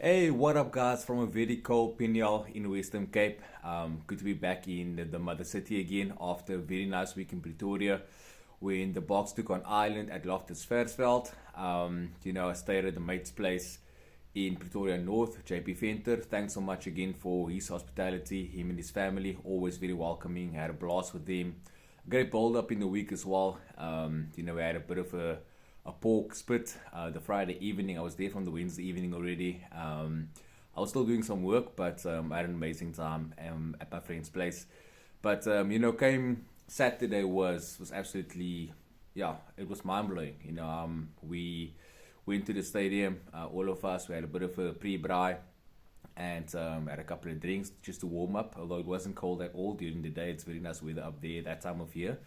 Hey, what up, guys? From a very cold Pinyal in Western Cape. Good to be back in the mother city again after a very nice week in Pretoria when the Boks took on Ireland at Loftus Versfeld. I stayed at the mate's place in Pretoria North, JP Venter. Thanks so much again for his hospitality, him and his family. Always very welcoming. Had a blast with them. Great build up in the week as well. We had a bit of a pork spit the Friday evening. I was there from the Wednesday evening already. I was still doing some work, but I had an amazing time at my friend's place. But came Saturday was absolutely, yeah, it was mind blowing. We went to the stadium, all of us. We had a bit of a pre-braai and had a couple of drinks just to warm up. Although it wasn't cold at all during the day, it's very nice weather up there that time of year.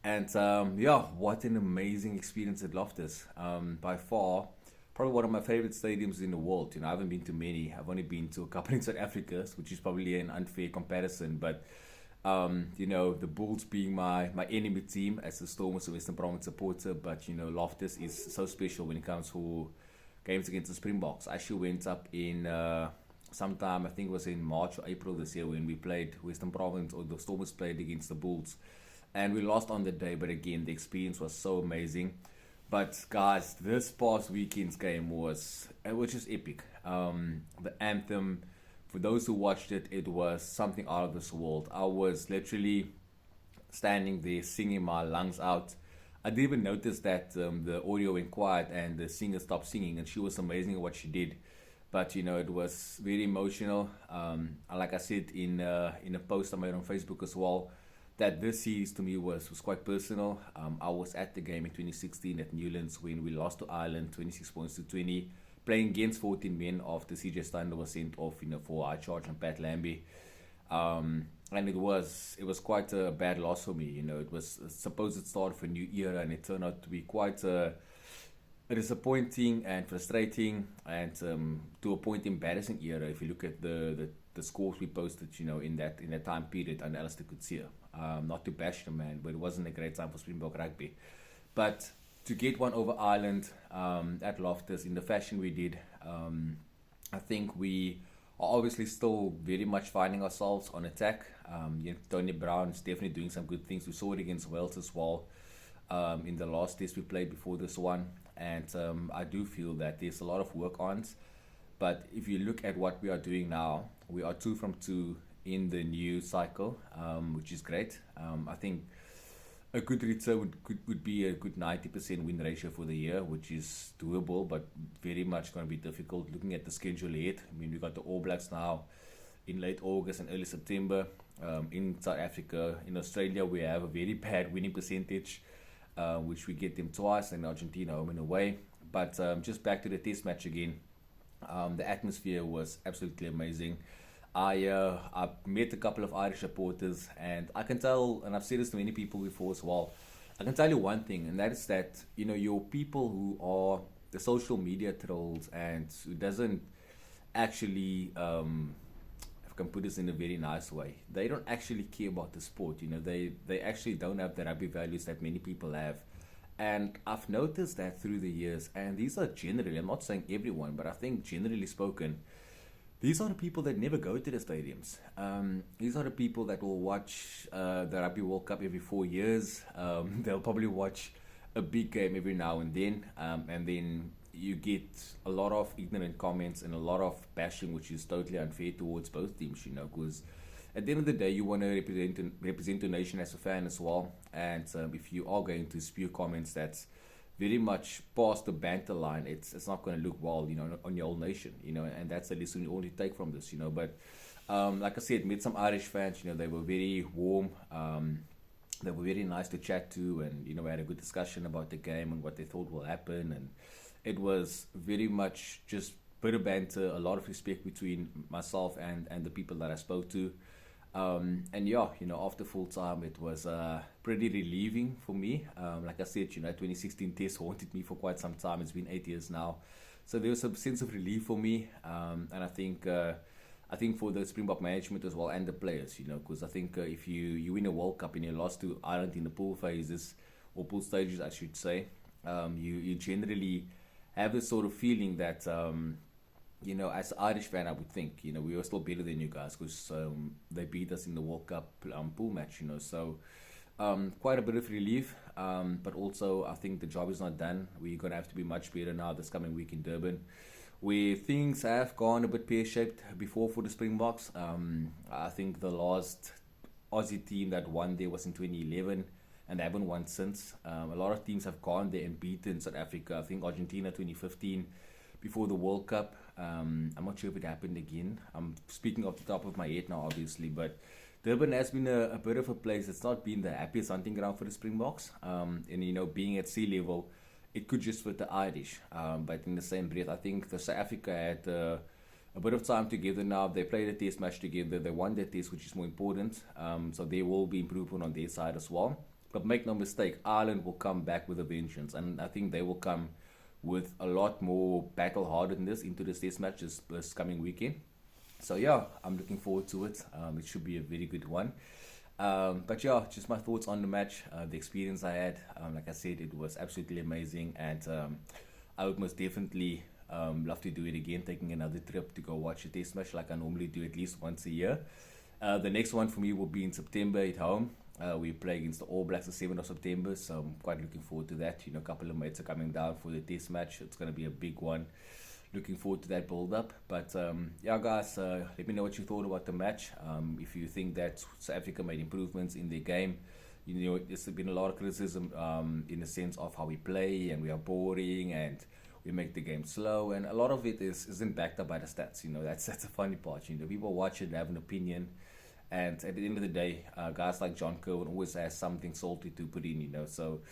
And what an amazing experience at Loftus. By far, probably one of my favorite stadiums in the world. I haven't been to many. I've only been to a couple in South Africa, which is probably an unfair comparison. But the Bulls being my enemy team as a Stormers Western Province supporter. But Loftus is so special when it comes to games against the Springboks. I actually went up in sometime, I think it was in March or April this year when we played Western Province, or the Stormers played against the Bulls, and we lost on the day. But again, the experience was so amazing. But guys, this past weekend's game was just epic. The anthem, for those who watched it, it was something out of this world. I was literally standing there singing my lungs out. I didn't even notice that the audio went quiet and the singer stopped singing, and she was amazing at what she did. But it was very emotional. Like I said in a post I made on Facebook as well, that this series to me was quite personal. I was at the game in 2016 at Newlands when we lost to Ireland 26 points to 20, playing against 14 men after CJ Stander was sent off for high charge and Pat Lambie. And it was quite a bad loss for me. It was a supposed start of a new era, and it turned out to be quite a disappointing and frustrating, and to a point embarrassing era if you look at the scores we posted in that time period under Alistair Coetzee. Not to bash the man, but it wasn't a great time for Springbok rugby. But to get one over Ireland at Loftus in the fashion we did, I think we are obviously still very much finding ourselves on attack. Tony Brown is definitely doing some good things. We saw it against Wales as well in the last test we played before this one. And I do feel that there's a lot of work on. But if you look at what we are doing now, we are 2 from 2 in the new cycle, which is great. I think a good return would be a good 90% win ratio for the year, which is doable, but very much going to be difficult looking at the schedule ahead. I mean, we got the All Blacks now in late August and early September. In South Africa, in Australia, we have a very bad winning percentage, which we get them twice, and Argentina home and away. But just back to the test match again, the atmosphere was absolutely amazing. I met a couple of Irish supporters, and I can tell, and I've said this to many people before as well, I can tell you one thing, and that is that, your people who are the social media trolls and who doesn't actually, if I can put this in a very nice way, they don't actually care about the sport. They actually don't have the rugby values that many people have. And I've noticed that through the years, and these are generally, I'm not saying everyone, but I think generally spoken, these are the people that never go to the stadiums. These are the people that will watch the Rugby World Cup every 4 years. They'll probably watch a big game every now and then you get a lot of ignorant comments and a lot of bashing, which is totally unfair towards both teams, because at the end of the day, you want to represent the nation as a fan as well. And if you are going to spew comments that's very much past the banter line, it's not going to look well, on your whole nation, and that's the lesson you only take from this, But like I said, met some Irish fans, they were very warm, they were very nice to chat to, and we had a good discussion about the game and what they thought will happen, and it was very much just bit of banter, a lot of respect between myself and the people that I spoke to. After full time, it was pretty relieving for me. Like I said, 2016 test haunted me for quite some time. It's been 8 years now, so there was a sense of relief for me. And I think for the Springbok management as well and the players, because I think if you win a World Cup and you lost to Ireland in the pool phases or pool stages, I should say, you generally have this sort of feeling that as an Irish fan, I would think, we were still better than you guys because they beat us in the World Cup pool match, so quite a bit of relief. But also, I think the job is not done. We're going to have to be much better now this coming week in Durban, where things have gone a bit pear-shaped before for the Springboks. I think the last Aussie team that won there was in 2011, and they haven't won since. A lot of teams have gone there and beaten South Africa. I think Argentina 2015 before the World Cup. I'm not sure if it happened again. I'm speaking off the top of my head now, obviously, but Durban has been a bit of a place. It's not been the happiest hunting ground for the Springboks. And being at sea level, it could just fit the Irish. But in the same breath, I think the South Africa had a bit of time together now. They played a test match together. They won their test, which is more important. So there will be improvement on their side as well. But make no mistake, Ireland will come back with a vengeance, and I think they will come with a lot more battle hardenedness into this test match this coming weekend. So yeah, I'm looking forward to it. It should be a very good one. But yeah, just my thoughts on the match, the experience I had. Like I said, it was absolutely amazing, and I would most definitely love to do it again, taking another trip to go watch a test match like I normally do at least once a year. The next one for me will be in September at home. We play against the All Blacks the 7th of September, so I'm quite looking forward to that. A couple of mates are coming down for the test match. It's going to be a big one. Looking forward to that build-up. But yeah, guys, let me know what you thought about the match. If you think that South Africa made improvements in their game. There's been a lot of criticism in the sense of how we play, and we are boring, and we make the game slow, and a lot of it isn't backed up by the stats. That's the funny part. People watch it, they have an opinion. And at the end of the day, guys like John Kerwin always has something salty to put in, So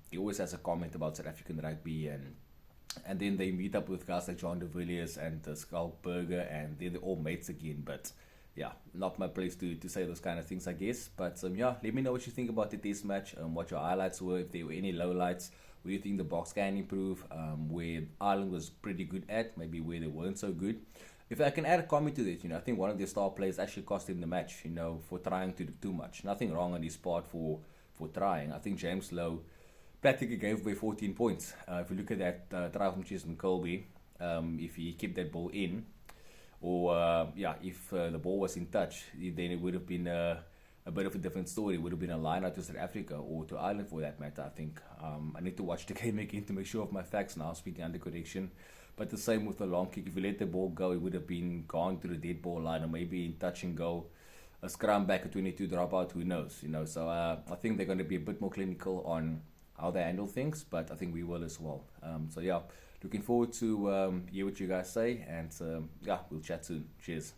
he always has a comment about South African rugby, and then they meet up with guys like John de Villiers and Skalkberger, and they're all mates again. But yeah, not my place to say those kind of things, I guess. But yeah, let me know what you think about the test match, what your highlights were, if there were any lowlights, where you think the Boks can improve, where Ireland was pretty good at, maybe where they weren't so good. If I can add a comment to this, I think one of their star players actually cost him the match, for trying to do too much. Nothing wrong on his part for trying. I think James Lowe practically gave away 14 points. If you look at that try from Jason Colby, if he kept that ball in, or if the ball was in touch, then it would have been a bit of a different story. It would have been a line out to South Africa or to Ireland for that matter, I think. I need to watch the game again to make sure of my facts now, speaking under correction. But the same with the long kick. If you let the ball go, it would have been gone to the dead ball line, or maybe in touch and go, a scrum back, a 22 dropout, who knows, So I think they're going to be a bit more clinical on how they handle things, but I think we will as well. So yeah, looking forward to hear what you guys say, and yeah, we'll chat soon. Cheers.